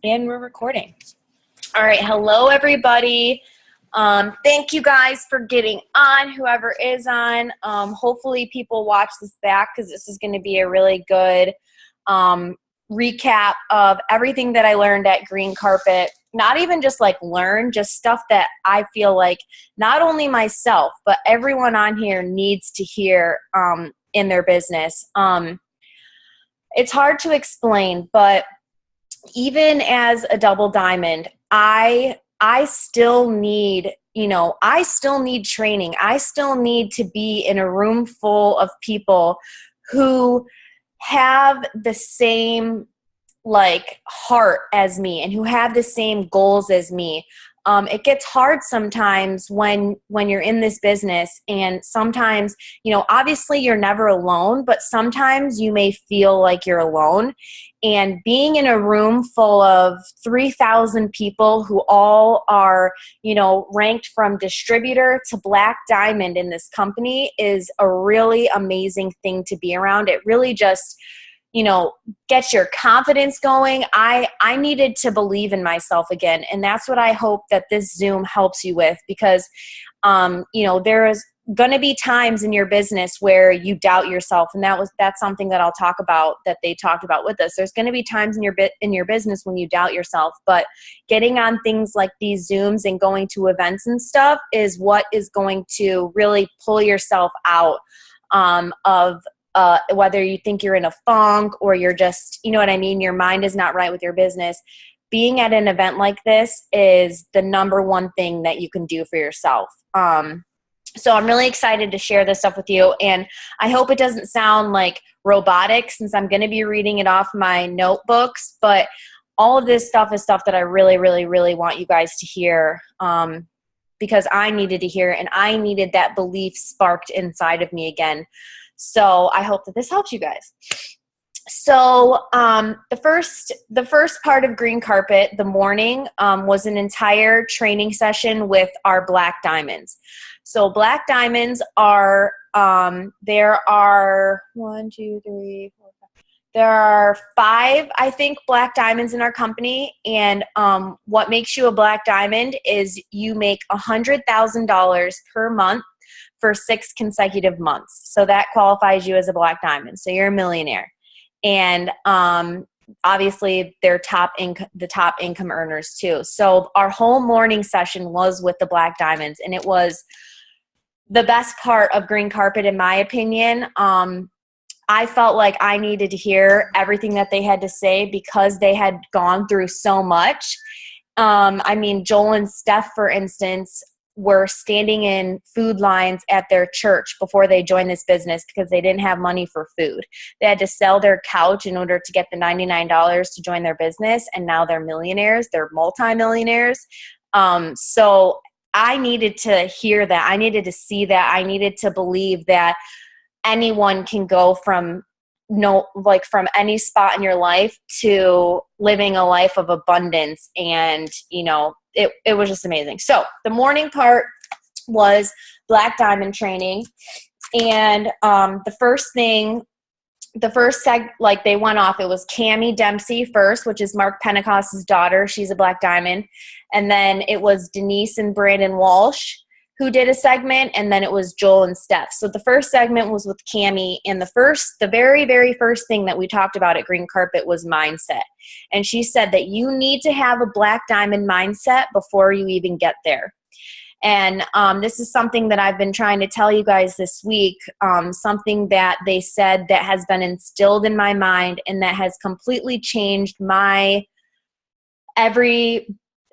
And we're recording. All right. Hello, everybody. Thank you guys for getting on, whoever is on. Hopefully people watch this back because this is going to be a really good recap of everything that I learned at Green Carpet. Not even just like learn, just stuff that I feel like not only myself, but everyone on here needs to hear in their business. It's hard to explain, but even as a double diamond, I still need, I still need training. I still need to be in a room full of people who have the same heart as me and who have the same goals as me. It gets hard sometimes when you're in this business, and sometimes, obviously you're never alone, but sometimes you may feel like you're alone. And being in a room full of 3,000 people who all are, ranked from distributor to black diamond in this company is a really amazing thing to be around. It really just, get your confidence going. I needed to believe in myself again. And that's what I hope that this Zoom helps you with, because, there is going to be times in your business where you doubt yourself. And that's something that I'll talk about, that they talked about with us. There's going to be times in your business when you doubt yourself, but getting on things like these Zooms and going to events and stuff is what is going to really pull yourself out of whether you think you're in a funk or you're just, your mind is not right with your business. Being at an event like this is the number one thing that you can do for yourself. So I'm really excited to share this stuff with you, and I hope it doesn't sound like robotic since I'm going to be reading it off my notebooks, but all of this stuff is stuff that I really, really, really want you guys to hear, because I needed to hear it, and I needed that belief sparked inside of me again. So I hope that this helps you guys. So the first part of Green Carpet, the morning, was an entire training session with our black diamonds. So black diamonds are, there are 1, 2, 3, 4, 5. There are 5, I think, black diamonds in our company. And what makes you a black diamond is you make $100,000 per month for 6 consecutive months. So that qualifies you as a black diamond. So you're a millionaire. And obviously they're the top income earners too. So our whole morning session was with the black diamonds, and it was the best part of Green Carpet, in my opinion. I felt like I needed to hear everything that they had to say because they had gone through so much. Joel and Steph, for instance, were standing in food lines at their church before they joined this business because they didn't have money for food. They had to sell their couch in order to get the $99 to join their business, and now they're millionaires. They're multimillionaires. So I needed to hear that. I needed to see that. I needed to believe that anyone can go from any spot in your life to living a life of abundance. And, it was just amazing. So the morning part was black diamond training. And they went off, it was Cammie Dempsey first, which is Mark Pentecost's daughter. She's a black diamond. And then it was Denise and Brandon Walsh who did a segment, and then it was Joel and Steph. So the first segment was with Cammie, and the very, very first thing that we talked about at Green Carpet was mindset. And she said that you need to have a black diamond mindset before you even get there. And this is something that I've been trying to tell you guys this week, something that they said that has been instilled in my mind and that has completely changed my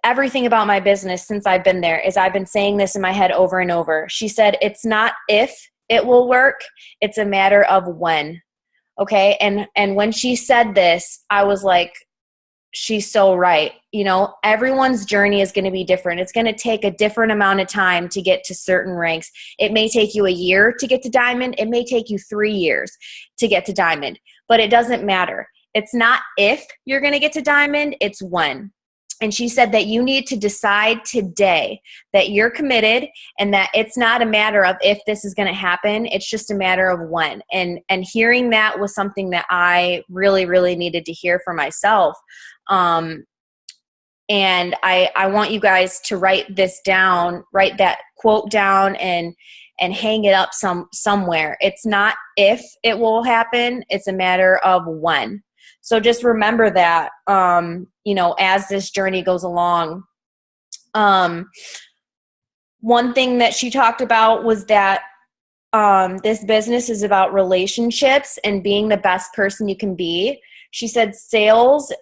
everything about my business since I've been there. Is I've been saying this in my head over and over. She said, it's not if it will work, it's a matter of when. Okay. And when she said this, I was like, she's so right. Everyone's journey is going to be different. It's going to take a different amount of time to get to certain ranks. It may take you a year to get to diamond. It may take you 3 years to get to diamond, but it doesn't matter. It's not if you're going to get to diamond, it's when. And she said that you need to decide today that you're committed and that it's not a matter of if this is going to happen. It's just a matter of when. And hearing that was something that I really, really needed to hear for myself. And I want you guys to write this down, write that quote down, and hang it up somewhere. It's not if it will happen, it's a matter of when. So just remember that, you know, as this journey goes along. One thing that she talked about was that this business is about relationships and being the best person you can be. She said sales,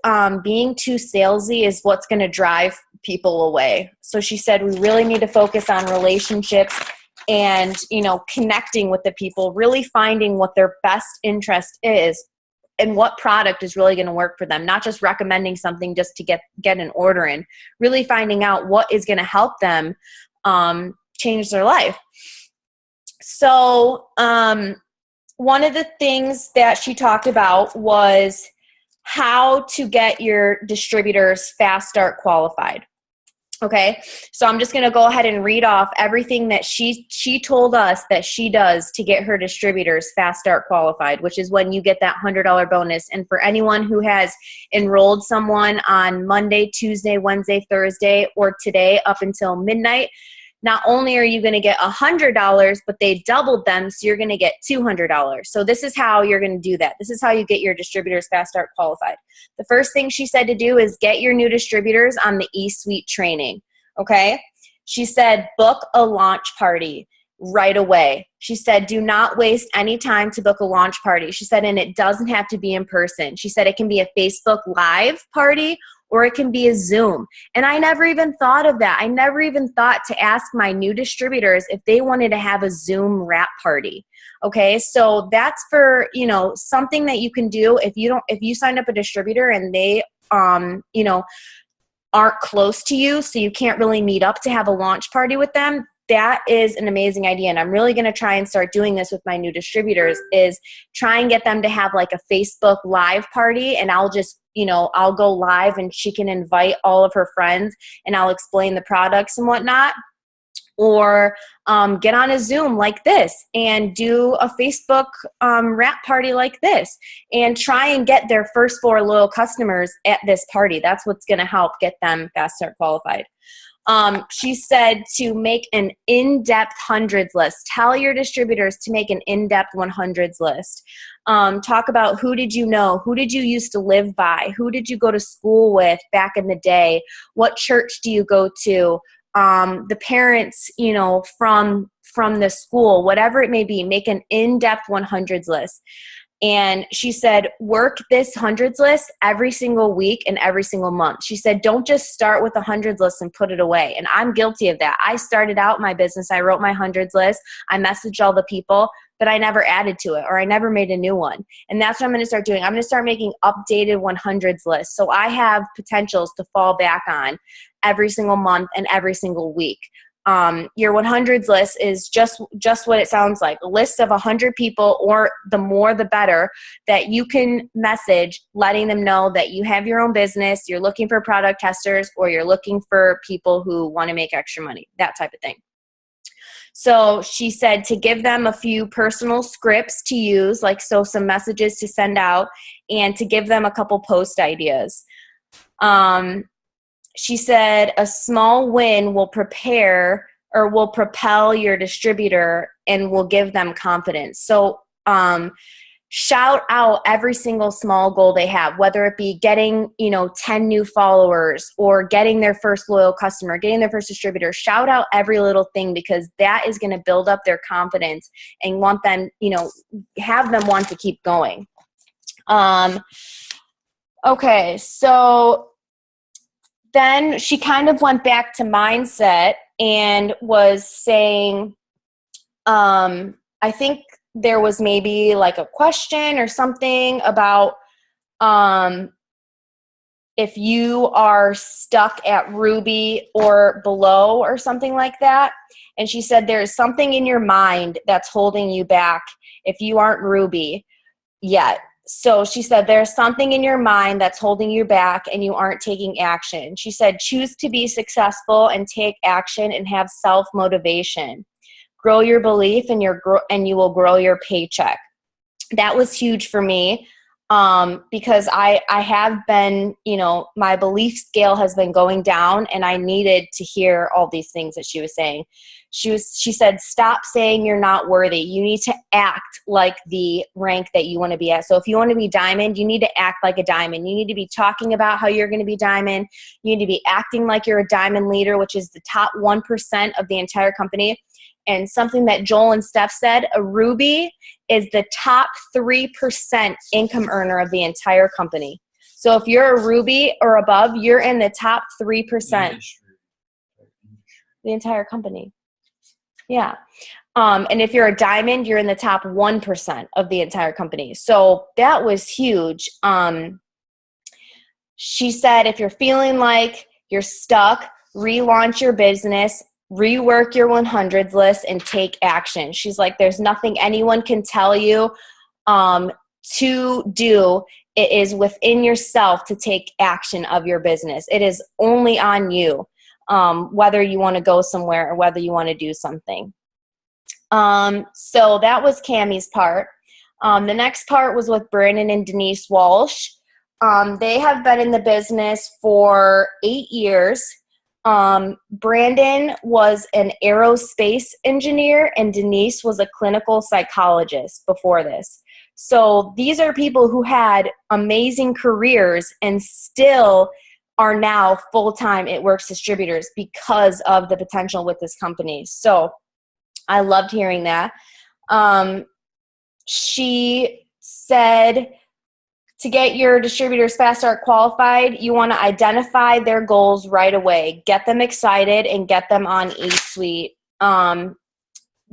being too salesy is what's going to drive people away. So she said we really need to focus on relationships and, you know, connecting with the people, really finding what their best interest is and what product is really going to work for them, not just recommending something just to get an order in, really finding out what is going to help them change their life. So one of the things that she talked about was how to get your distributors fast start qualified. Okay, so I'm just going to go ahead and read off everything that she told us that she does to get her distributors fast start qualified, which is when you get that $100 bonus. And for anyone who has enrolled someone on Monday, Tuesday, Wednesday, Thursday, or today up until midnight, not only are you going to get $100, but they doubled them, so you're going to get $200. So this is how you're going to do that. This is how you get your distributors fast start qualified. The first thing she said to do is get your new distributors on the eSuite training, okay? She said book a launch party right away. She said do not waste any time to book a launch party. She said, and it doesn't have to be in person. She said it can be a Facebook Live party or it can be a Zoom. And I never even thought of that. I never even thought to ask my new distributors if they wanted to have a Zoom wrap party. Okay, so that's for, you know, something that you can do if you signed up a distributor and they, you know, aren't close to you, so you can't really meet up to have a launch party with them. That is an amazing idea. And I'm really going to try and start doing this with my new distributors, is try and get them to have like a Facebook Live party. And I'll just, you know, I'll go live and she can invite all of her friends and I'll explain the products and whatnot. Or get on a Zoom like this and do a Facebook wrap party like this and try and get their first 4 loyal customers at this party. That's what's going to help get them fast start qualified. She said to make an in-depth hundreds list. Tell your distributors to make an in-depth 100s list. Talk about who did you know? Who did you used to live by? Who did you go to school with back in the day? What church do you go to? The parents, you know, from the school, whatever it may be, make an in-depth 100s list. And she said, work this hundreds list every single week and every single month. She said, don't just start with a hundreds list and put it away. And I'm guilty of that. I started out my business. I wrote my hundreds list. I messaged all the people, but I never added to it or I never made a new one. And that's what I'm going to start doing. I'm going to start making updated 100s lists. So I have potentials to fall back on every single month and every single week. Your 100s list is just what it sounds like, a list of 100 people, or the more the better, that you can message letting them know that you have your own business, you're looking for product testers, or you're looking for people who want to make extra money, that type of thing. So she said to give them a few personal scripts to use, like so some messages to send out, and to give them a couple post ideas. She said a small win will propel your distributor and will give them confidence. So shout out every single small goal they have, whether it be getting, 10 new followers or getting their first loyal customer, getting their first distributor. Shout out every little thing, because that is going to build up their confidence and want them, have them want to keep going. Okay, so then she kind of went back to mindset and was saying, I think there was maybe like a question or something about if you are stuck at Ruby or below or something like that. And she said there's something in your mind that's holding you back if you aren't Ruby yet. So she said there's something in your mind that's holding you back and you aren't taking action. She said choose to be successful and take action and have self-motivation. Grow your belief and you will grow your paycheck. That was huge for me. because I have been, my belief scale has been going down, and I needed to hear all these things that she was saying. She said, stop saying you're not worthy. You need to act like the rank that you want to be at. So if you want to be diamond, you need to act like a diamond. You need to be talking about how you're going to be diamond. You need to be acting like you're a diamond leader, which is the top 1% of the entire company. And something that Joel and Steph said, a ruby is the top 3% income earner of the entire company. So if you're a ruby or above, you're in the top 3%. The entire company. Yeah. And if you're a diamond, you're in the top 1% of the entire company. So that was huge. She said, if you're feeling like you're stuck, relaunch your business, rework your 100s list, and take action. She's like, there's nothing anyone can tell you to do. It is within yourself to take action of your business. It is only on you, whether you want to go somewhere or whether you want to do something. So that was Cammie's part. The next part was with Brandon and Denise Walsh. They have been in the business for 8 years. Brandon was an aerospace engineer and Denise was a clinical psychologist before this. So these are people who had amazing careers and still are now full-time at Works Distributors because of the potential with this company. So I loved hearing that. She said, to get your distributors fast start qualified, you want to identify their goals right away. Get them excited and get them on eSuite.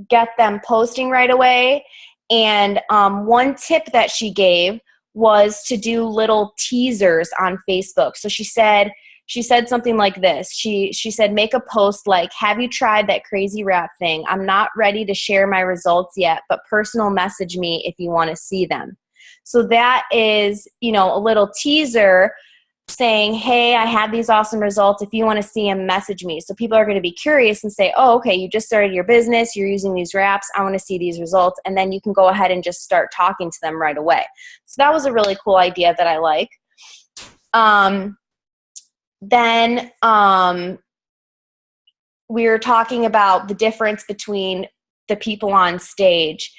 Get them posting right away. And one tip that she gave was to do little teasers on Facebook. So she said something like this. She said, make a post like, have you tried that crazy wrap thing? I'm not ready to share my results yet, but personal message me if you want to see them. So that is, a little teaser saying, hey, I have these awesome results. If you want to see them, message me. So people are going to be curious and say, oh, okay, you just started your business. You're using these wraps. I want to see these results. And then you can go ahead and just start talking to them right away. So that was a really cool idea that I like. Then we were talking about the difference between the people on stage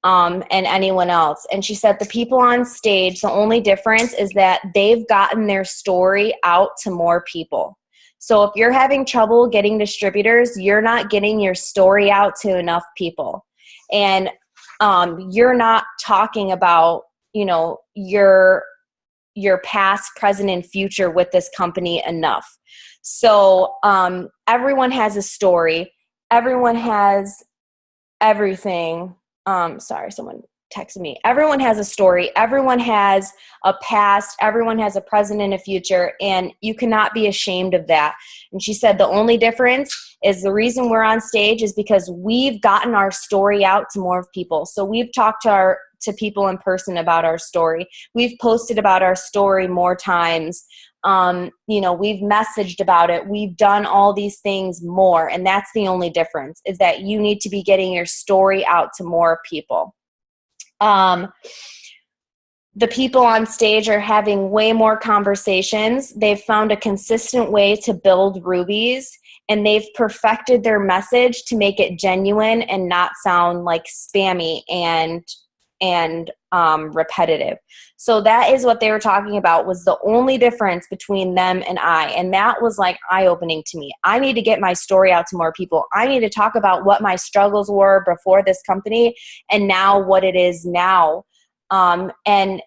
and anyone else. And she said the people on stage, the only difference is that they've gotten their story out to more people. So if you're having trouble getting distributors, you're not getting your story out to enough people. And you're not talking about, your past, present, and future with this company enough. So everyone has a story. Everyone has everything. Sorry, someone texted me. Everyone has a story. Everyone has a past. Everyone has a present and a future, and you cannot be ashamed of that. And she said the only difference is the reason we're on stage is because we've gotten our story out to more people. So we've talked to people in person about our story. We've posted about our story more times. We've messaged about it. We've done all these things more. And that's the only difference, is that you need to be getting your story out to more people. The people on stage are having way more conversations. They've found a consistent way to build rubies, and they've perfected their message to make it genuine and not sound like spammy and repetitive. So that is what they were talking about, was the only difference between them and I. And that was like eye-opening to me. I need to get my story out to more people. I need to talk about what my struggles were before this company and now what it is now. And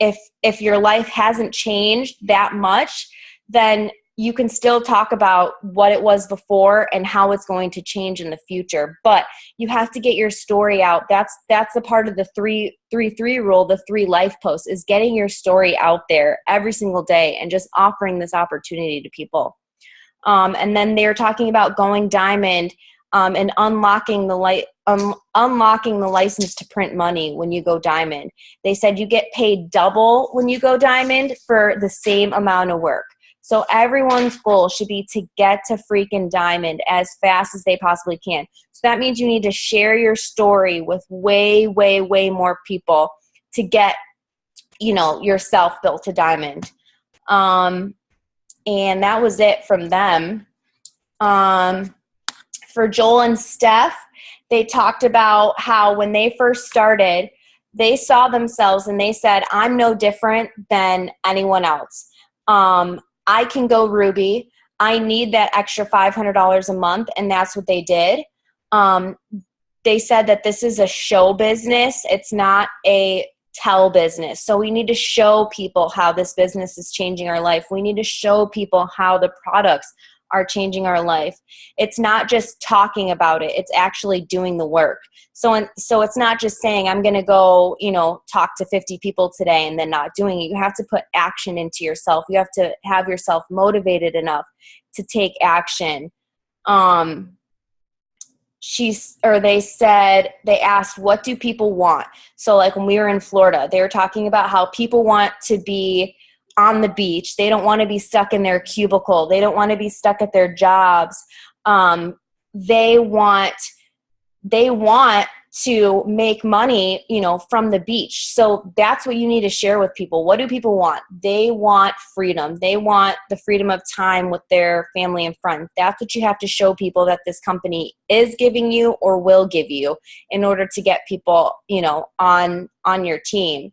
if your life hasn't changed that much, then you can still talk about what it was before and how it's going to change in the future. But you have to get your story out. That's a part of the 3-3 rule, the 3 life posts, is getting your story out there every single day and just offering this opportunity to people. And then they were talking about going diamond and unlocking the license to print money when you go diamond. They said you get paid double when you go diamond for the same amount of work. So everyone's goal should be to get to freaking diamond as fast as they possibly can. So that means you need to share your story with way, way, way more people to get yourself built a diamond. And that was it from them. For Joel and Steph, they talked about how when they first started, they saw themselves and they said, I'm no different than anyone else. I can go Ruby. I need that extra $500 a month. And that's what they did. They said that this is a show business. It's not a tell business. So we need to show people how this business is changing our life. We need to show people how the products are changing our life. It's not just talking about it. It's actually doing the work. So it's not just saying, I'm going to go, talk to 50 people today and then not doing it. You have to put action into yourself. You have to have yourself motivated enough to take action. They asked, what do people want? So like when we were in Florida, they were talking about how people want to be on the beach. They don't want to be stuck in their cubicle. They don't want to be stuck at their jobs. They want to make money, from the beach. So that's what you need to share with people. What do people want? They want freedom. They want the freedom of time with their family and friends. That's what you have to show people that this company is giving you or will give you in order to get people, on your team.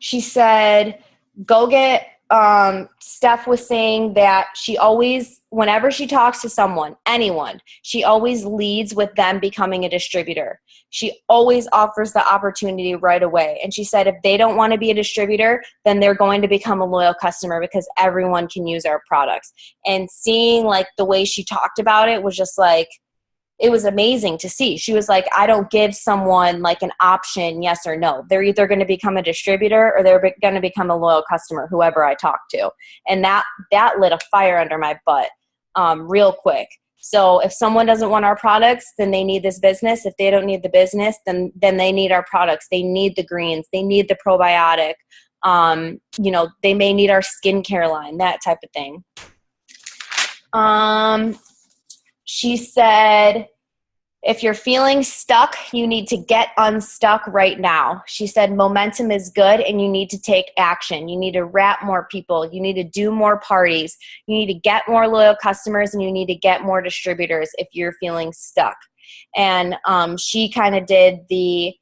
She said, go get, Steph was saying that she always, whenever she talks to someone, anyone, she always leads with them becoming a distributor. She always offers the opportunity right away. And she said, if they don't want to be a distributor, then they're going to become a loyal customer because everyone can use our products. And seeing like the way she talked about it was just like, it was amazing to see. She was like, I don't give someone like an option, yes or no. They're either going to become a distributor or they're going to become a loyal customer, whoever I talk to. And that lit a fire under my butt real quick. So if someone doesn't want our products, then they need this business. If they don't need the business, then they need our products. They need the greens. They need the probiotic. They may need our skincare line, that type of thing. She said, if you're feeling stuck, you need to get unstuck right now. She said, momentum is good and you need to take action. You need to wrap more people. You need to do more parties. You need to get more loyal customers and you need to get more distributors if you're feeling stuck. And she kind of did the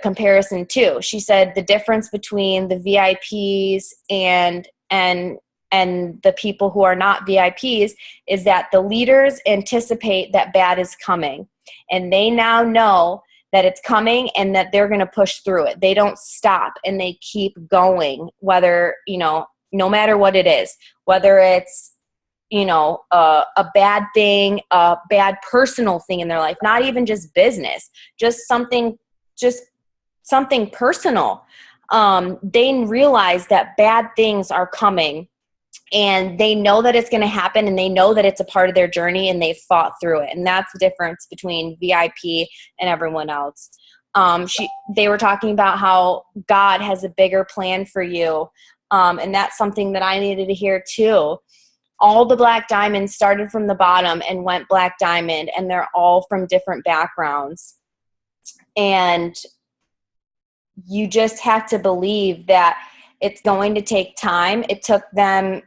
comparison too. She said the difference between the VIPs and the people who are not VIPs is that the leaders anticipate that bad is coming. And they now know that it's coming and that they're going to push through it. They don't stop and they keep going, whether, no matter what it is, whether it's, a bad thing, a bad personal thing in their life, not even just business, just something personal. They realize that bad things are coming. And they know that it's going to happen and they know that it's a part of their journey and they've fought through it. And that's the difference between VIP and everyone else. They were talking about how God has a bigger plan for you. And that's something that I needed to hear too. All the Black Diamonds started from the bottom and went Black Diamond, and they're all from different backgrounds. And you just have to believe that it's going to take time. It took them,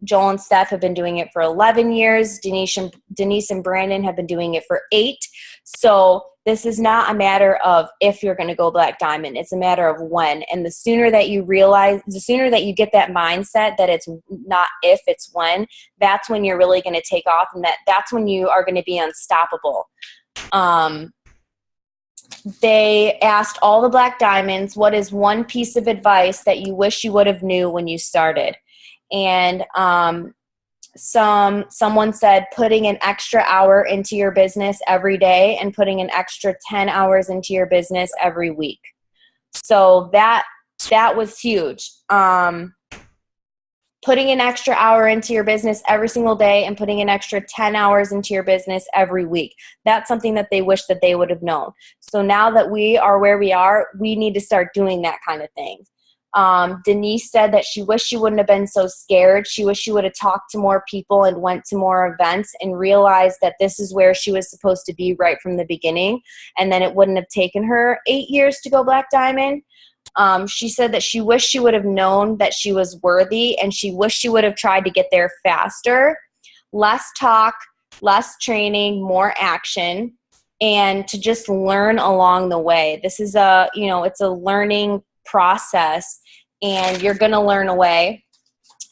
Joel and Steph have been doing it for 11 years. Denise and Brandon have been doing it for 8. So this is not a matter of if you're going to go Black Diamond. It's a matter of when. And the sooner that you get that mindset that it's not if, it's when, that's when you're really going to take off. And that's when you are going to be unstoppable. They asked all the Black Diamonds, what is one piece of advice that you wish you would have knew when you started? And someone said putting an extra hour into your business every day and putting an extra 10 hours into your business every week. So that was huge. Putting an extra hour into your business every single day and putting an extra 10 hours into your business every week. That's something that they wish that they would have known. So now that we are where we are, we need to start doing that kind of thing. Denise said that she wished she wouldn't have been so scared. She wished she would have talked to more people and went to more events and realized that this is where she was supposed to be right from the beginning. And then it wouldn't have taken her 8 years to go Black Diamond. She said that she wished she would have known that she was worthy, and she wished she would have tried to get there faster. Less talk, less training, more action, and to just learn along the way. This is it's a learning process, and you're going to learn away.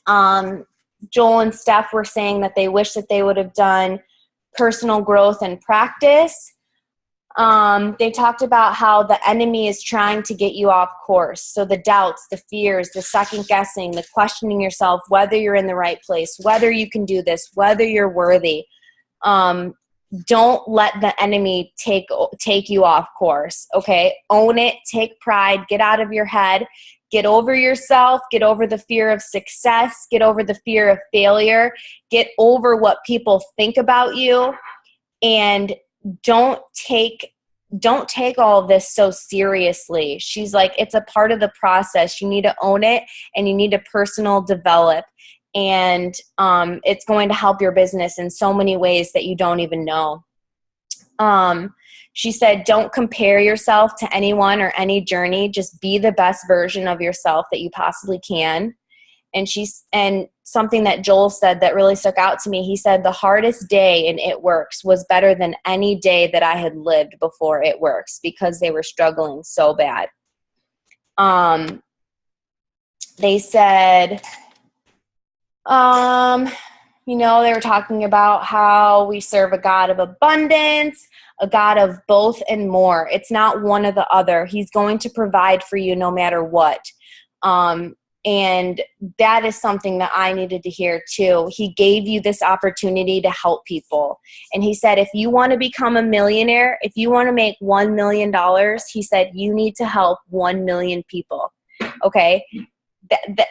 Joel and Steph were saying that they wish that they would have done personal growth and practice. They talked about how the enemy is trying to get you off course. So the doubts, the fears, the second guessing, the questioning yourself, whether you're in the right place, whether you can do this, whether you're worthy. Don't let the enemy take you off course. Okay. Own it. Take pride. Get out of your head. Get over yourself. Get over the fear of success. Get over the fear of failure. Get over what people think about you. And don't take all of this so seriously. She's like, it's a part of the process. You need to own it, and you need to personal develop. And it's going to help your business in so many ways that you don't even know. She said, don't compare yourself to anyone or any journey. Just be the best version of yourself that you possibly can. And something that Joel said that really stuck out to me, he said, the hardest day in It Works was better than any day that I had lived before It Works, because they were struggling so bad. They said, they were talking about how we serve a God of abundance, a God of both and more. It's not one or the other. He's going to provide for you no matter what. And that is something that I needed to hear too. He gave you this opportunity to help people. And he said, if you want to become a millionaire, if you want to make $1 million, he said, you need to help 1 million people. Okay.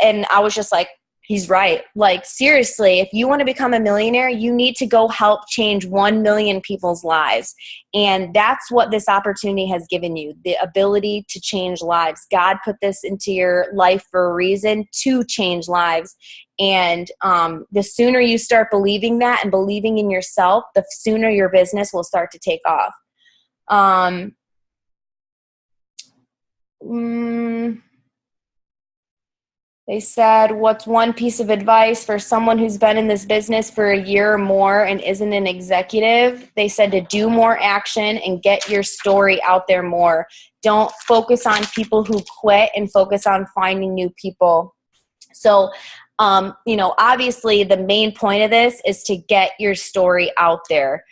And I was just like, he's right. Like, seriously, if you want to become a millionaire, you need to go help change 1 million people's lives. And that's what this opportunity has given you, the ability to change lives. God put this into your life for a reason, to change lives. And the sooner you start believing that and believing in yourself, the sooner your business will start to take off. They said, what's one piece of advice for someone who's been in this business for a year or more and isn't an executive? They said to do more action and get your story out there more. Don't focus on people who quit, and focus on finding new people. So, obviously the main point of this is to get your story out there.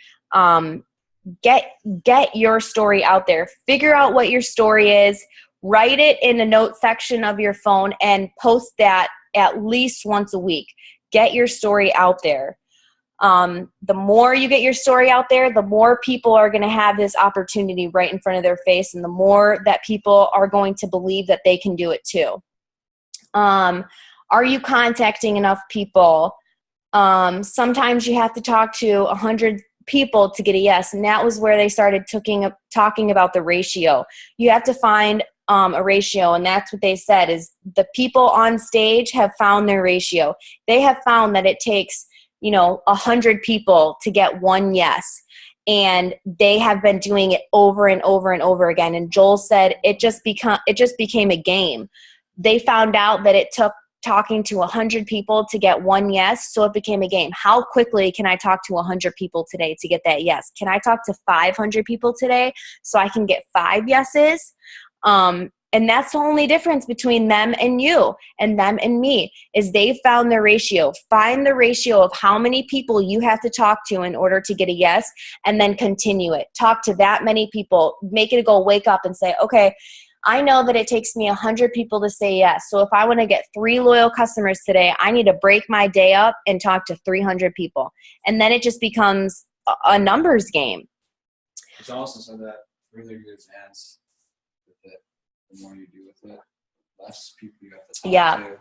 Get your story out there. Figure out what your story is. Write it in a note section of your phone and post that at least once a week. Get your story out there. The more you get your story out there, the more people are going to have this opportunity right in front of their face, and the more that people are going to believe that they can do it too. Are you contacting enough people? Sometimes you have to talk to 100 people to get a yes, and that was where they started talking about the ratio. You have to find a ratio, and that's what they said is the people on stage have found their ratio. They have found that it takes 100 people to get one yes, and they have been doing it over and over and over again. And Joel said it just became a game. They found out that it took talking to 100 people to get one yes, so it became a game. How quickly can I talk to 100 people today to get that yes? Can I talk to 500 people today so I can get 5 yeses? And that's the only difference between them and you, and them and me, is they found their ratio. Find the ratio of how many people you have to talk to in order to get a yes, and then continue it. Talk to that many people. Make it a goal. Wake up and say, okay, I know that it takes me 100 people to say yes. So if I want to get 3 loyal customers today, I need to break my day up and talk to 300 people. And then it just becomes a numbers game. It's also so that really good advance with it. The more you do with it, less people you have to talk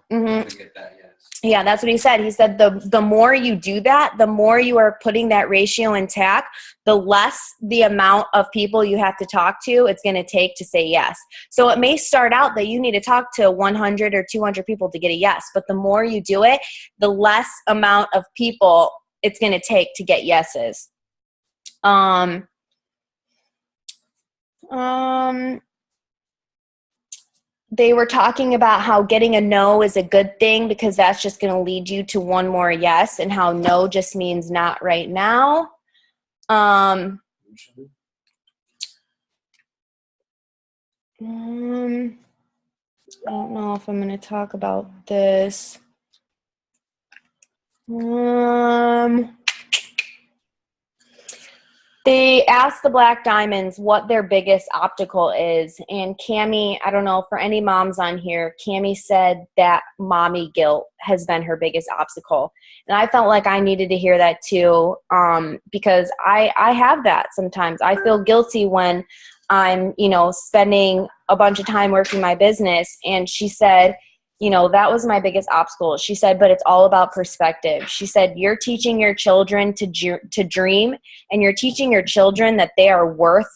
to to get that yes. Yeah, that's what he said. He said the more you do that, the more you are putting that ratio intact, the less the amount of people you have to talk to it's going to take to say yes. So it may start out that you need to talk to 100 or 200 people to get a yes, but the more you do it, the less amount of people it's going to take to get yeses. They were talking about how getting a no is a good thing because that's just going to lead you to one more yes, and how no just means not right now. I don't know if I'm going to talk about this. They asked the Black Diamonds what their biggest obstacle is, and Cammie, I don't know, for any moms on here, Cammie said that mommy guilt has been her biggest obstacle. And I felt like I needed to hear that too, because I have that sometimes. I feel guilty when I'm, spending a bunch of time working my business. And she said, that was my biggest obstacle. She said, but it's all about perspective. She said, you're teaching your children to dream, and you're teaching your children that they are worth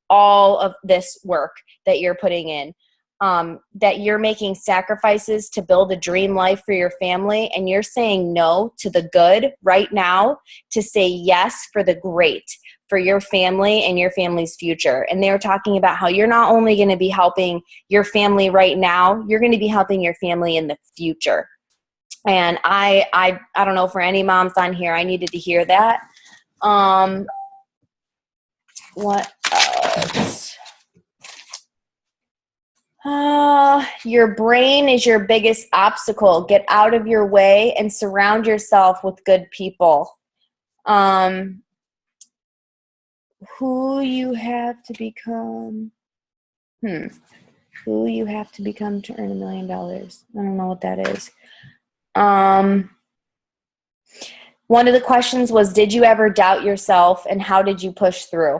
all of this work that you're putting in, that you're making sacrifices to build a dream life for your family, and you're saying no to the good right now to say yes for the great for your family and your family's future. And they were talking about how you're not only going to be helping your family right now, you're going to be helping your family in the future. And I don't know, for any moms on here, I needed to hear that. What else? Your brain is your biggest obstacle. Get out of your way and surround yourself with good people. Who you have to become. Who you have to become to earn $1 million. I don't know what that is. One of the questions was, did you ever doubt yourself, and how did you push through?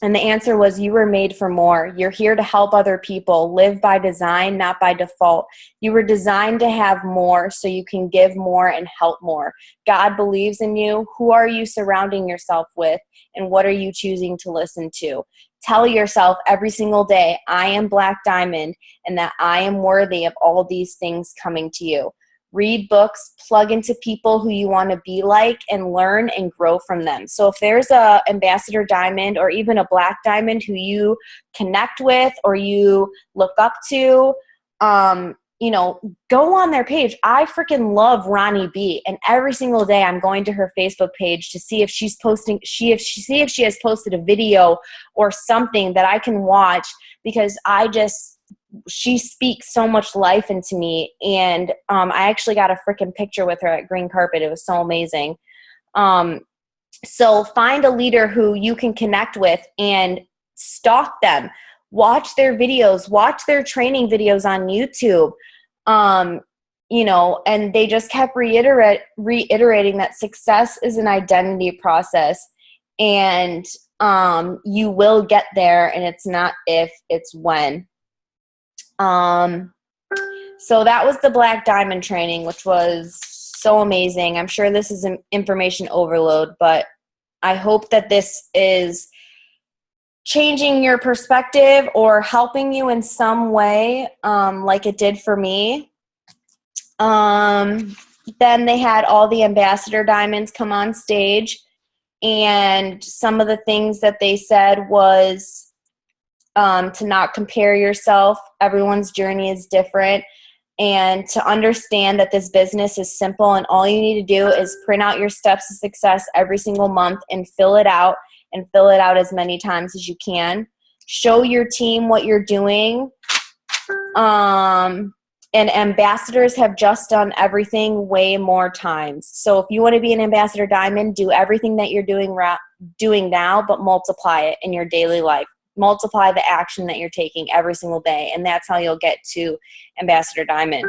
And the answer was, you were made for more. You're here to help other people, live by design, not by default. You were designed to have more so you can give more and help more. God believes in you. Who are you surrounding yourself with, and what are you choosing to listen to? Tell yourself every single day, I am Black Diamond, and that I am worthy of all these things coming to you. Read books, plug into people who you want to be like, and learn and grow from them. So if there's a Ambassador Diamond or even a Black Diamond who you connect with or you look up to, go on their page. I freaking love Ronnie B. And every single day I'm going to her Facebook page to see if she's posting, if she has posted a video or something that I can watch, because she speaks so much life into me. And I actually got a freaking picture with her at Green Carpet. It was so amazing. So find a leader who you can connect with and stalk them. Watch their videos. Watch their training videos on YouTube. And they just kept reiterating that success is an identity process. And you will get there, and it's not if, it's when. So that was the Black Diamond training, which was so amazing. I'm sure this is an information overload, but I hope that this is changing your perspective or helping you in some way, like it did for me. Then they had all the Ambassador Diamonds come on stage, and some of the things that they said was to not compare yourself. Everyone's journey is different, and to understand that this business is simple, and all you need to do is print out your steps to success every single month and fill it out as many times as you can. Show your team what you're doing. And ambassadors have just done everything way more times. So if you want to be an Ambassador Diamond, do everything that you're doing now, but multiply it in your daily life. Multiply the action that you're taking every single day, and that's how you'll get to Ambassador Diamond.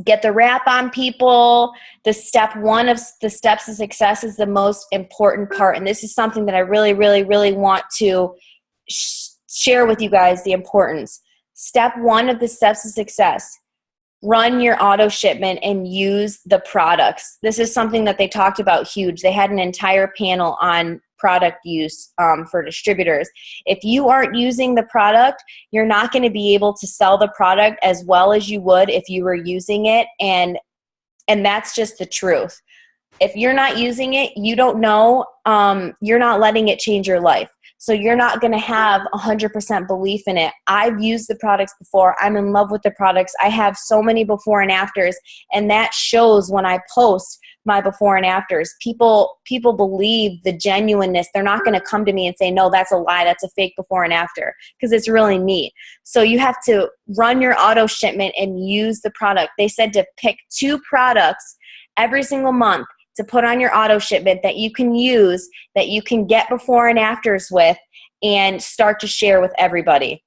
Get the wrap on people. The step one of the steps of success is the most important part, and this is something that I really, really, really want to share with you guys, the importance. Step one of the steps of success. run your auto shipment and use the products. This is something that they talked about huge. They had an entire panel on product use for distributors. If you aren't using the product, you're not going to be able to sell the product as well as you would if you were using it, and that's just the truth. If you're not using it, you don't know, you're not letting it change your life. So you're not going to have 100% belief in it. I've used the products before. I'm in love with the products. I have so many before and afters, and that shows when I post my before and afters. People believe the genuineness. They're not going to come to me and say, no, that's a lie. That's a fake before and after, because it's really neat. So you have to run your auto shipment and use the product. They said to pick 2 products every single month to put on your auto shipment that you can use, that you can get before and afters with, and start to share with everybody.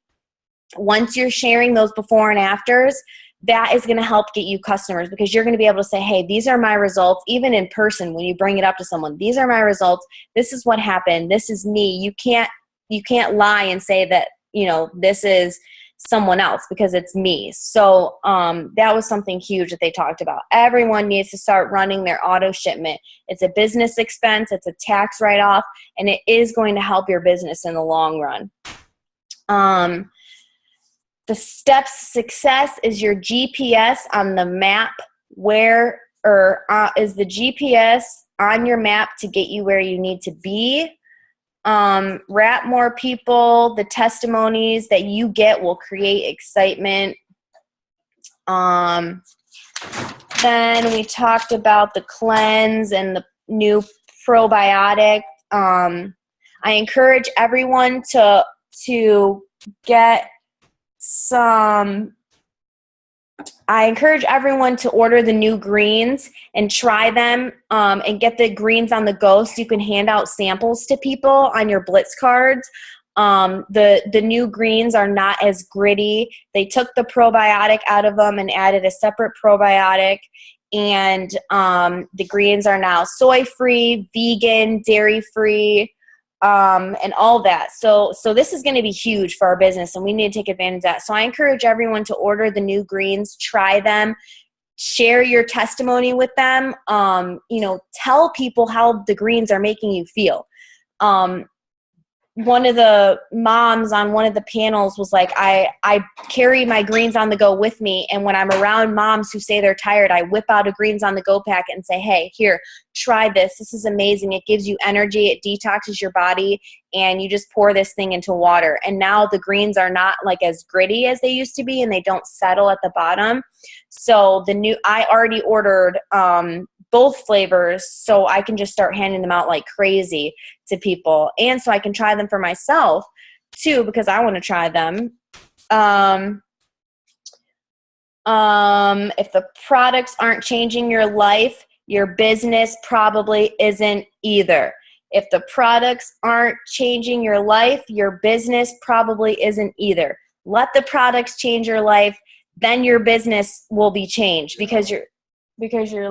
Once you're sharing those before and afters, that is going to help get you customers, because you're going to be able to say, hey, these are my results, even in person when you bring it up to someone. These are my results. This is what happened. This is me. You can't lie and say that, this is someone else, because it's me. So that was something huge that they talked about. Everyone needs to start running their auto shipment. It's a business expense. It's a tax write-off, and it is going to help your business in the long run. The steps to success is your GPS on the map. Is the GPS on your map to get you where you need to be? Wrap more people. The testimonies that you get will create excitement. Then we talked about the cleanse and the new probiotic. I encourage everyone to get some. I encourage everyone to order the new greens and try them, and get the greens on the go so you can hand out samples to people on your Blitz cards. The new greens are not as gritty. They took the probiotic out of them and added a separate probiotic, and the greens are now soy-free, vegan, dairy-free, and all that. So this is going to be huge for our business, and we need to take advantage of that. So I encourage everyone to order the new greens, try them, share your testimony with them. Tell people how the greens are making you feel. One of the moms on one of the panels was like, I carry my greens on the go with me, and when I'm around moms who say they're tired, I whip out a greens on the go pack and say, hey, here, try this. This is amazing. It gives you energy. It detoxes your body, and you just pour this thing into water. And now the greens are not like as gritty as they used to be, and they don't settle at the bottom. So I already ordered both flavors, so I can just start handing them out like crazy to people, and so I can try them for myself too, because I want to try them. If the products aren't changing your life, your business probably isn't either. If the products aren't changing your life, your business probably isn't either. Let the products change your life, then your business will be changed, because you're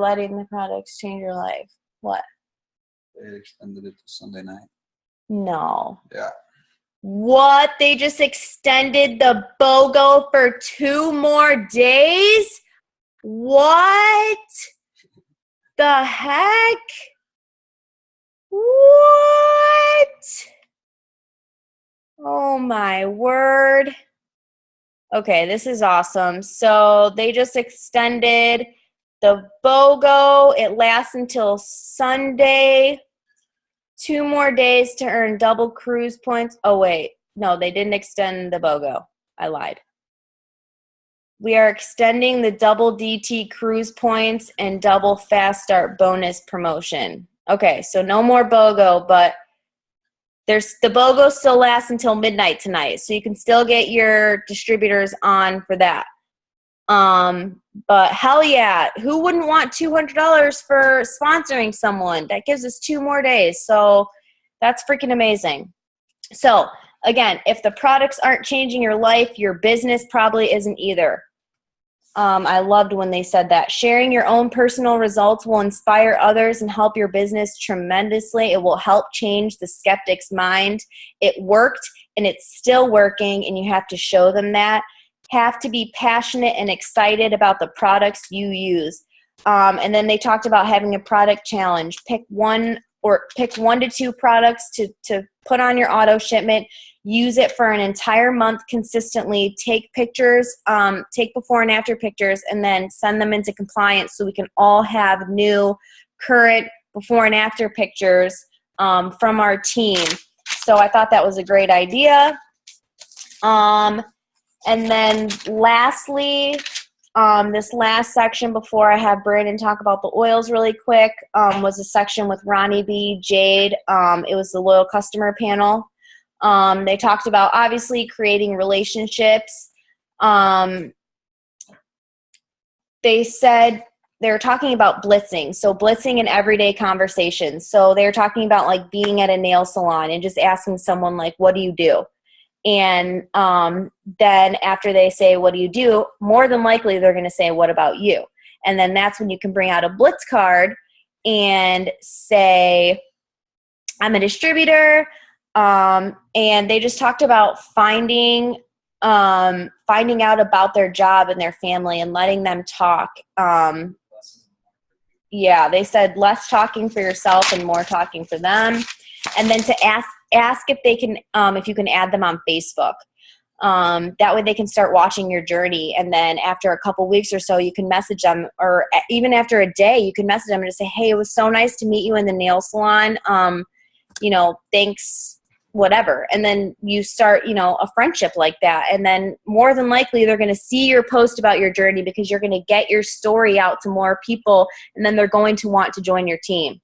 letting the products change your life. What? They extended it to Sunday night. No. Yeah. What? They just extended the BOGO for 2 more days? What the heck? What? Oh my word. Okay, this is awesome. So they just extended the BOGO. It lasts until Sunday. 2 more days to earn double cruise points. Oh, wait. No, they didn't extend the BOGO. I lied. We are extending the double DT cruise points and double fast start bonus promotion. Okay, so no more BOGO, but the BOGO still lasts until midnight tonight, so you can still get your distributors on for that. But hell yeah, who wouldn't want $200 for sponsoring someone? That gives us 2 more days. So that's freaking amazing. So again, if the products aren't changing your life, your business probably isn't either. I loved when they said that. Sharing your own personal results will inspire others and help your business tremendously. It will help change the skeptic's mind. It worked, and it's still working, and you have to show them that. have to be passionate and excited about the products you use. And then they talked about having a product challenge. Pick one to two products to put on your auto shipment. Use it for an entire month consistently. Take pictures, take before and after pictures, and then send them into compliance so we can all have new, current before and after pictures from our team. So I thought that was a great idea. And then lastly, this last section before I have Brandon talk about the oils really quick was a section with Ronnie B, Jade. It was the loyal customer panel. They talked about obviously creating relationships. They said they were talking about blitzing. So blitzing in everyday conversations. So they were talking about like being at a nail salon and just asking someone like, what do you do? And then after they say, what do you do? More than likely, they're going to say, what about you? And then that's when you can bring out a blitz card and say, I'm a distributor. And they just talked about finding out about their job and their family and letting them talk. Yeah, they said less talking for yourself and more talking for them. And then to ask if they can, if you can add them on Facebook. That way they can start watching your journey. And then after a couple weeks or so, you can message them, or even after a day, you can message them and just say, hey, it was so nice to meet you in the nail salon. Thanks, whatever. And then you start, a friendship like that. And then more than likely, they're going to see your post about your journey because you're going to get your story out to more people. And then they're going to want to join your team.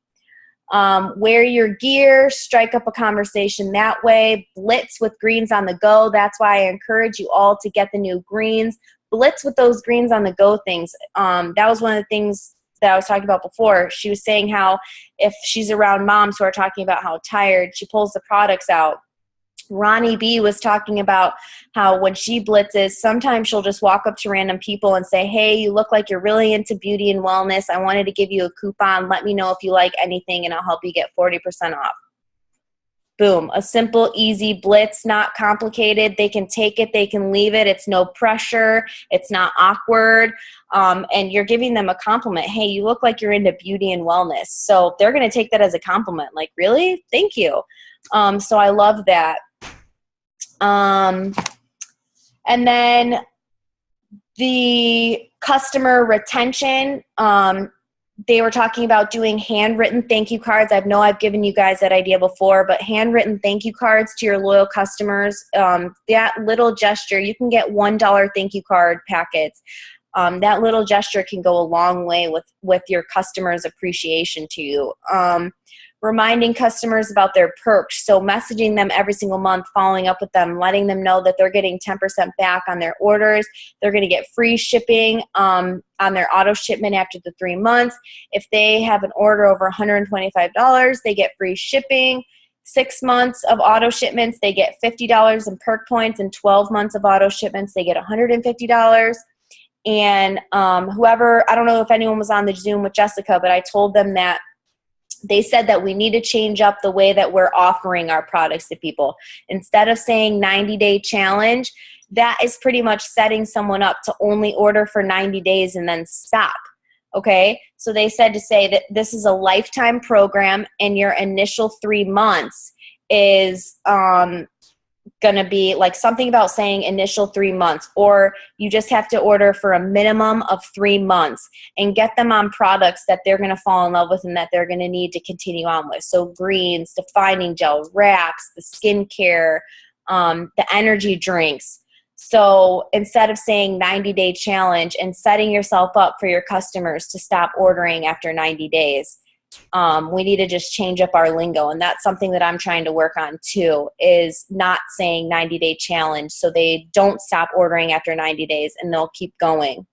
Wear your gear, strike up a conversation that way. Blitz with greens on the go. That's why I encourage you all to get the new greens. Blitz with those greens on the go things. That was one of the things that I was talking about before. She was saying how if she's around moms who are talking about how tired, she pulls the products out. Ronnie B was talking about how when she blitzes, sometimes she'll just walk up to random people and say, hey, you look like you're really into beauty and wellness. I wanted to give you a coupon. Let me know if you like anything and I'll help you get 40% off. Boom. A simple, easy blitz, not complicated. They can take it. They can leave it. It's no pressure. It's not awkward. And you're giving them a compliment. Hey, you look like you're into beauty and wellness. So they're going to take that as a compliment. Like, really? Thank you. So I love that. And then the customer retention, they were talking about doing handwritten thank you cards. I know I've given you guys that idea before, but handwritten thank you cards to your loyal customers, that little gesture, you can get $1 thank you card packets. That little gesture can go a long way with your customers' appreciation to you. Reminding customers about their perks. So messaging them every single month, following up with them, letting them know that they're getting 10% back on their orders. They're going to get free shipping on their auto shipment after the 3 months. If they have an order over $125, they get free shipping. 6 months of auto shipments, they get $50 in perk points, and 12 months of auto shipments, they get $150. And whoever, I don't know if anyone was on the Zoom with Jessica, but I told them that they said that we need to change up the way that we're offering our products to people. Instead of saying 90-day challenge, that is pretty much setting someone up to only order for 90 days and then stop. Okay? So they said to say that this is a lifetime program and your initial 3 months is going to be like something about saying initial 3 months, or you just have to order for a minimum of 3 months and get them on products that they're going to fall in love with and that they're going to need to continue on with. So greens, defining gel, wraps, the skincare, the energy drinks. So instead of saying 90-day challenge and setting yourself up for your customers to stop ordering after 90 days, we need to just change up our lingo. And that's something that I'm trying to work on too, is not saying 90-day challenge so they don't stop ordering after 90 days and they'll keep going.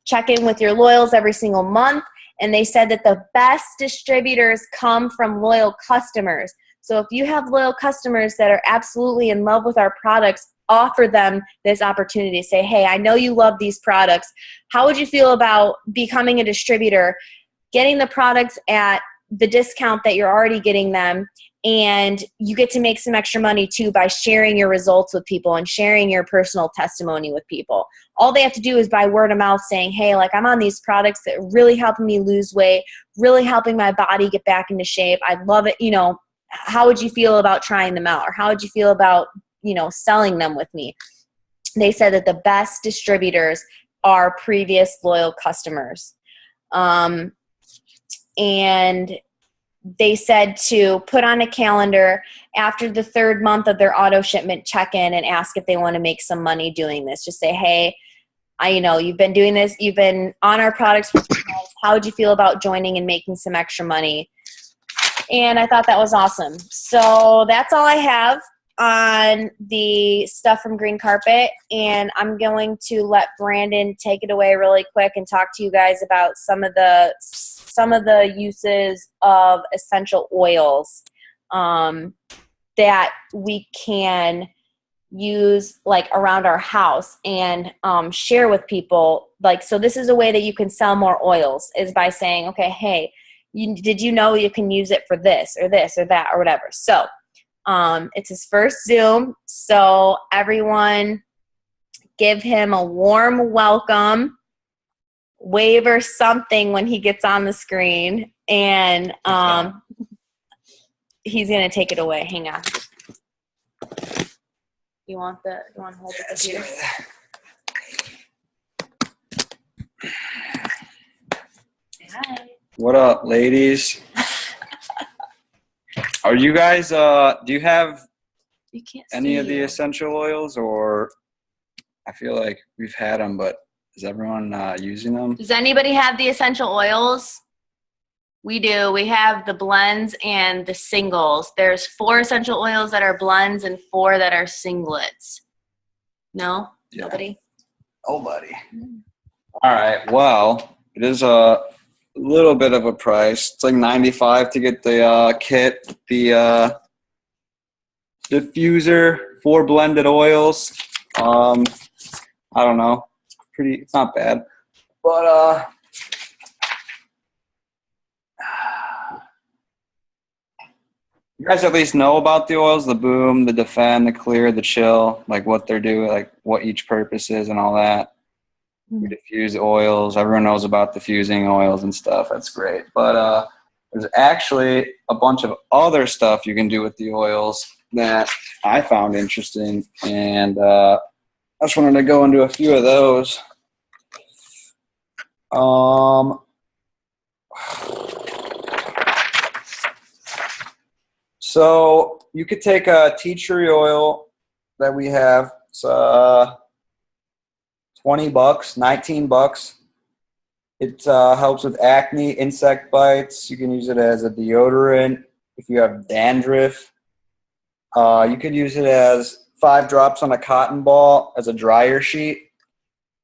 Check in with your loyals every single month. And they said that the best distributors come from loyal customers. So if you have loyal customers that are absolutely in love with our products, offer them this opportunity. Say, hey, I know you love these products. How would you feel about becoming a distributor, getting the products at the discount that you're already getting them, And you get to make some extra money too by sharing your results with people and sharing your personal testimony with people. All they have to do is by word of mouth saying, hey, like I'm on these products that are really helping me lose weight, really helping my body get back into shape. I love it. You know, how would you feel about trying them out? Or how would you feel about, you know, selling them with me? They said that the best distributors are previous loyal customers. And they said to put on a calendar after the 3rd month of their auto shipment, check in and ask if they want to make some money doing this. Just say, hey, you've been doing this. You've been on our products for 2 months. How would you feel about joining and making some extra money? And I thought that was awesome. So that's all I have on the stuff from Green Carpet. And I'm going to let Brandon take it away really quick and talk to you guys about some of the uses of essential oils that we can use like around our house and share with people. Like, so this is a way that you can sell more oils, is by saying, okay, hey, did you know you can use it for this or that or whatever. So it's his first Zoom, so everyone give him a warm welcome, wave or something when he gets on the screen, and he's going to take it away. Hang on. You want to hold the computer? Hi. What up, ladies? Are you guys, do you have any of the essential oils, or I feel like we've had them, but is everyone using them? Does anybody have the essential oils? We do. We have the blends and the singles. There's 4 essential oils that are blends and 4 that are singlets. No? Yeah. Nobody? Nobody. All right. Well, it is a little bit of a price. It's like $95 to get the kit, the diffuser, 4 blended oils. I don't know. It's not bad. But you guys at least know about the oils, the Boom, the Defend, the Clear, the Chill, like what they're doing, like what each purpose is and all that. We diffuse oils. Everyone knows about diffusing oils and stuff. That's great. But there's actually a bunch of other stuff you can do with the oils that I found interesting, and I just wanted to go into a few of those. So you could take a tea tree oil that we have. It's $20, $19. It helps with acne, insect bites. You can use it as a deodorant if you have dandruff. You could use it as 5 drops on a cotton ball as a dryer sheet.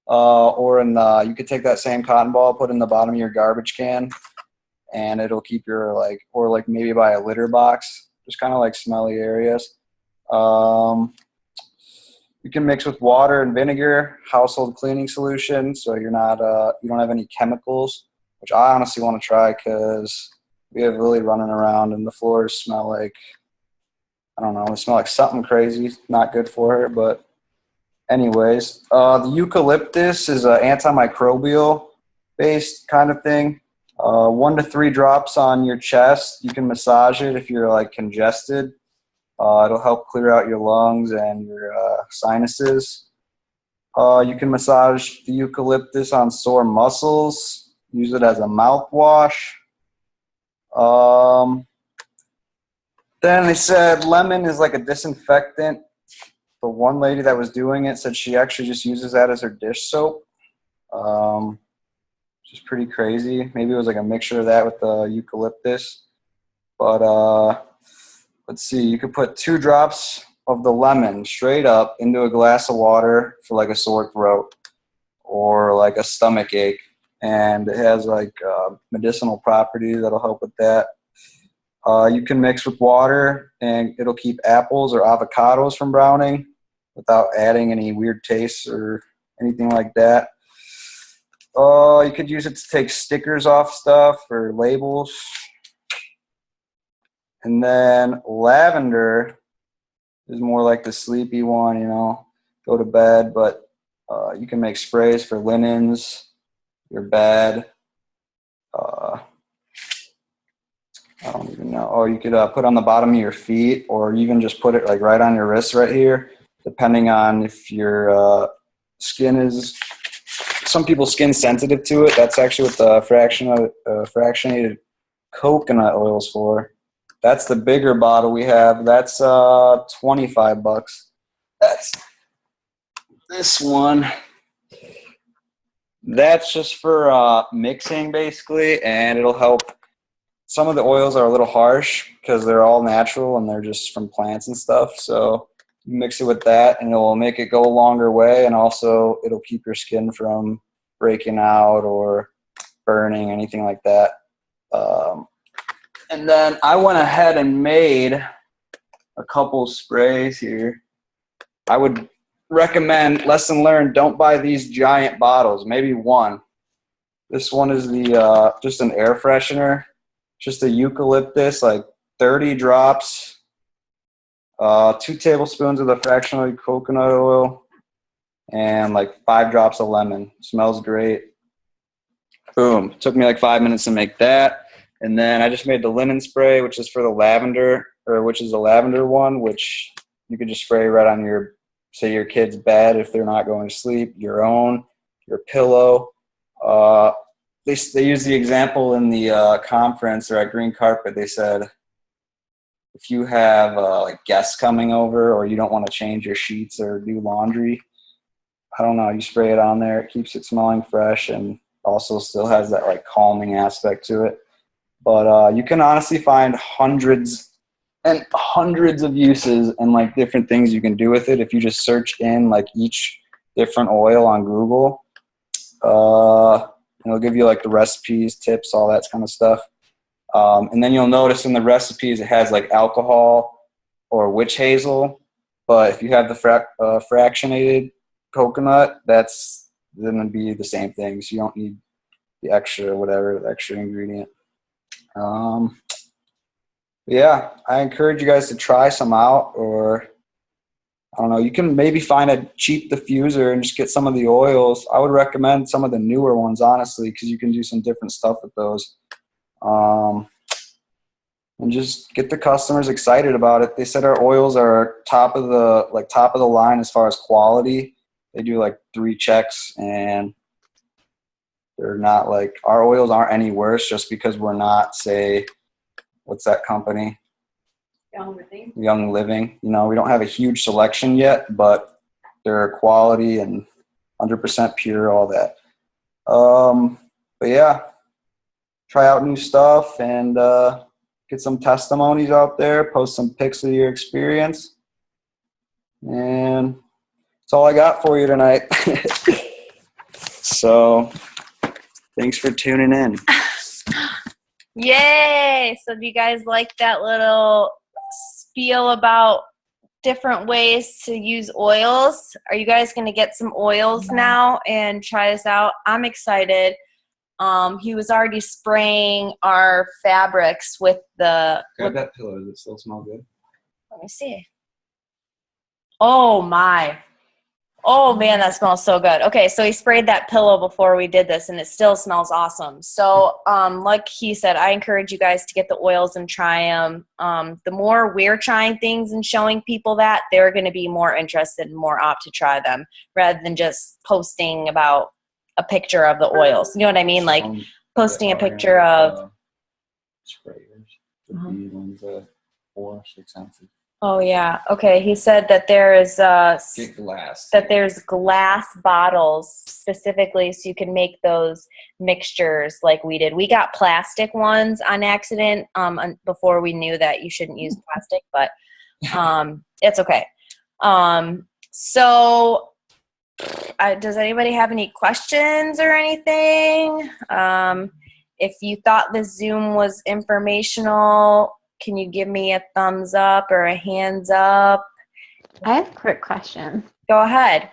Or you could take that same cotton ball, put it in the bottom of your garbage can, and it'll keep your or maybe by a litter box, just kind of like smelly areas. You can mix with water and vinegar, household cleaning solution, so you're not you don't have any chemicals, which I honestly want to try because we have Lily running around and the floors smell like, I don't know, they smell like something crazy. Not good for her, but anyways. The eucalyptus is an antimicrobial based kind of thing. 1 to 3 drops on your chest. You can massage it if you're like congested. It'll help clear out your lungs and your sinuses. You can massage the eucalyptus on sore muscles. Use it as a mouthwash. Then they said lemon is like a disinfectant. The one lady that was doing it said she actually just uses that as her dish soap. Which is pretty crazy. Maybe it was like a mixture of that with the eucalyptus. But let's see, you could put 2 drops of the lemon straight up into a glass of water for like a sore throat or like a stomach ache. And it has like medicinal properties that'll help with that. You can mix with water and it'll keep apples or avocados from browning without adding any weird tastes or anything like that. You could use it to take stickers off stuff or labels. And then lavender is more like the sleepy one, go to bed, but you can make sprays for linens, your bed. I don't even know. Oh, you could put on the bottom of your feet, or even just put it like right on your wrist right here, depending on if your skin is. Some people's skin sensitive to it. That's actually what the fractionated coconut oil's for. That's the bigger bottle we have. That's $25. That's this one. That's just for mixing basically, and it'll help. Some of the oils are a little harsh because they're all natural and they're just from plants and stuff. So you mix it with that and it will make it go a longer way, and also it'll keep your skin from breaking out or burning, anything like that. And then I went ahead and made a couple sprays here. I would recommend, lesson learned, don't buy these giant bottles, maybe one. This one is the just an air freshener. Just a eucalyptus, like 30 drops, 2 tablespoons of the fractionated coconut oil, and like 5 drops of lemon. Smells great. Boom. Took me like 5 minutes to make that. And then I just made the linen spray, which is for the lavender, or which is the lavender one, which you could just spray right on your, say, your kid's bed if they're not going to sleep, your own, your pillow. They used the example in the conference or at Green Carpet. They said if you have like guests coming over or you don't want to change your sheets or do laundry, I don't know, you spray it on there. It keeps it smelling fresh and also still has that like calming aspect to it. But you can honestly find hundreds and hundreds of uses and like different things you can do with it if you just search in like each different oil on Google. It'll give you like the recipes, tips, all that kind of stuff. And then you'll notice in the recipes it has like alcohol or witch hazel. But if you have the fractionated coconut, that's going to be the same thing. So you don't need the extra whatever, the extra ingredient. Yeah, I encourage you guys to try some out, or I don't know, you can maybe find a cheap diffuser and just get some of the oils. I would recommend some of the newer ones, honestly, because you can do some different stuff with those. And just get the customers excited about it. They said our oils are top of the line as far as quality. They do like 3 checks, and they're not like, our oils aren't any worse just because we're not, say, what's that company? Young Living. We don't have a huge selection yet, but they're quality and 100% pure, all that. But yeah, try out new stuff and get some testimonies out there, post some pics of your experience. And that's all I got for you tonight. So thanks for tuning in. Yay! So do you guys like that little spiel about different ways to use oils? Are you guys going to get some oils now and try this out? I'm excited. He was already spraying our fabrics with the... Grab that pillow. Does it still smell good? Let me see. Oh, my. Oh, man, that smells so good. Okay, so he sprayed that pillow before we did this, and it still smells awesome. So like he said, I encourage you guys to get the oils and try them. The more we're trying things and showing people that, they're going to be more interested and more apt to try them rather than just posting about a picture of the oils. You know what I mean? Like posting a picture of... sprayers. The bead ones that $4-6 ounces. Oh yeah. Okay. He said that there is Get glass. that there's glass bottles specifically so you can make those mixtures like we did. We got plastic ones on accident before we knew that you shouldn't use plastic, but it's okay. So does anybody have any questions or anything? If you thought the Zoom was informational, can you give me a thumbs up or a hands up? I have a quick question. Go ahead.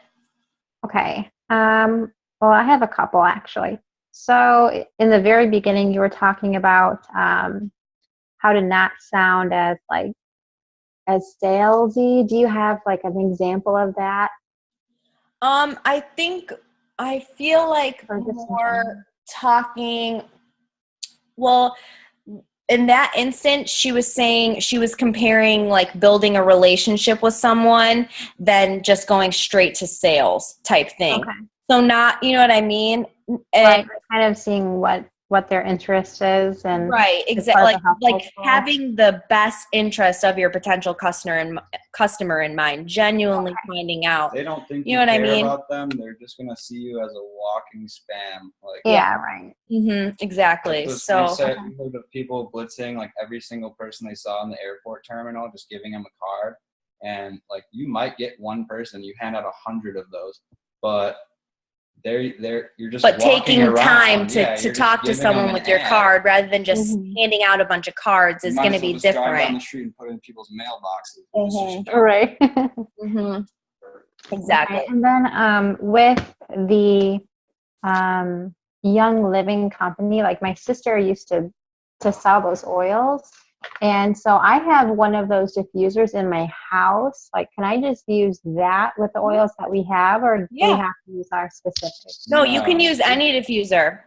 Okay. Well, I have a couple actually. So in the very beginning, you were talking about how to not sound as like as salesy. Do you have like an example of that? I feel like Or just in general? more talking. Well, in that instance, she was saying she was comparing like building a relationship with someone than just going straight to sales type thing. Okay. So not, you know what I mean? Right. And Like kind of seeing what their interest is and right, as exactly. part of the Like household goal. having the best interest of your potential customer in mind, genuinely finding out. They don't think You you, know what I care mean? about them. They're just gonna see you as a walking spam. Like Yeah, right. Exactly. those So we heard of people blitzing like every single person they saw in the airport terminal, just giving them a card. And like you might get one person, you hand out 100 of those, but you're just but walking taking around. time to Yeah, you're talk just to giving them someone an with your ad. card rather than just Mhm. handing out a bunch of cards You is might going to as well be just drive down the different. street and put it in people's mailboxes. Mhm. All right. hmm Okay, Exactly. and then with the Young Living company, like my sister used to sell those oils, and so I have one of those diffusers in my house. Like, can I just use that with the oils that we have, or do we Yeah. have to use our specific? No, you can use any diffuser.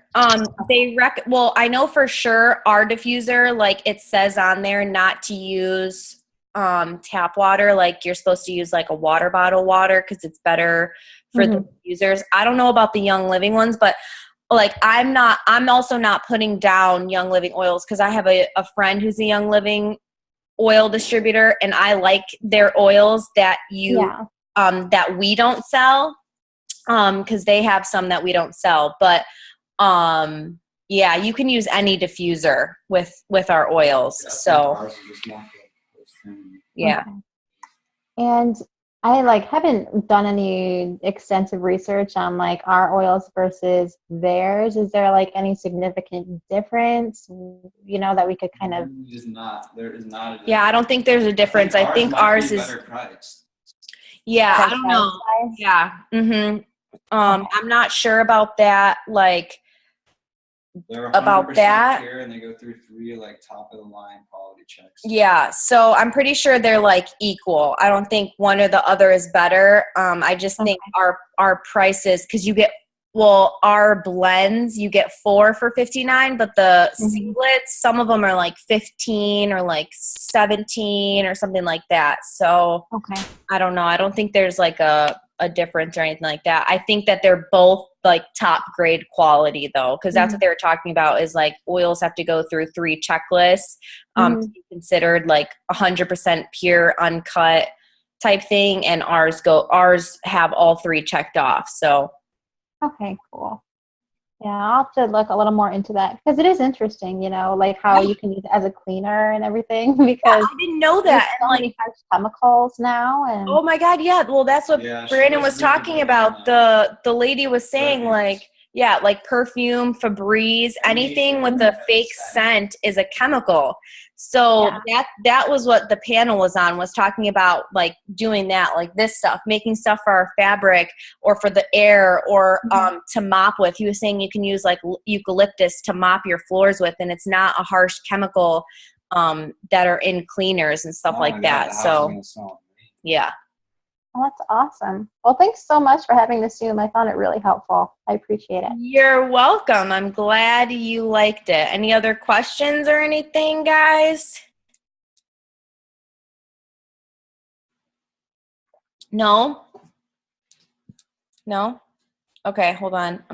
Well, I know for sure our diffuser, like it says on there not to use tap water. Like you're supposed to use like a water bottle water because it's better for the diffusers. I don't know about the Young Living ones, but like I'm also not putting down Young Living oils because I have a friend who's a Young Living oil distributor and I like their oils that Yeah. that we don't sell. Because they have some that we don't sell, but yeah, you can use any diffuser with our oils. Yeah, I think So ours is just not the first thing. yeah. Okay. And I like haven't done any extensive research on like our oils versus theirs. Is there like any significant difference, that we could kind of? There is not. Yeah, I don't think there's a difference. I think might ours be is. better priced. Yeah, I like, don't know. size? Yeah. Okay. I'm not sure about that. Like They're about 100% that. pure, and they go through 3 like top of the line quality checks. Yeah, so I'm pretty sure they're like equal. I don't think one or the other is better. I just think our prices, because you get our blends you get 4 for $59, but the singlets, some of them are like 15 or like 17 or something like that. So Okay. I don't know. I don't think there's like a difference or anything like that. I think that they're both like top grade quality though, because that's what they were talking about is like oils have to go through 3 checklists to be considered like 100% pure, uncut type thing, and ours have all 3 checked off. So Okay, cool. Yeah, I'll have to look a little more into that because it is interesting, like how you can use it as a cleaner and everything because I didn't know there's that. so And many harsh chemicals now. And oh my God, yeah. Well, that's what Yeah, Brandon was talking about. The lady was saying like, yeah, like perfume, Febreze, anything with a fake scent is a chemical. So that was what the panel was on, was talking about like doing that, like this stuff, making stuff for our fabric or for the air or to mop with. He was saying you can use like eucalyptus to mop your floors with, and it's not a harsh chemical that are in cleaners and stuff like that. So yeah. Oh, that's awesome. Well, thanks so much for having this Zoom. I found it really helpful. I appreciate it. You're welcome. I'm glad you liked it. Any other questions or anything, guys? No? No? Okay, hold on.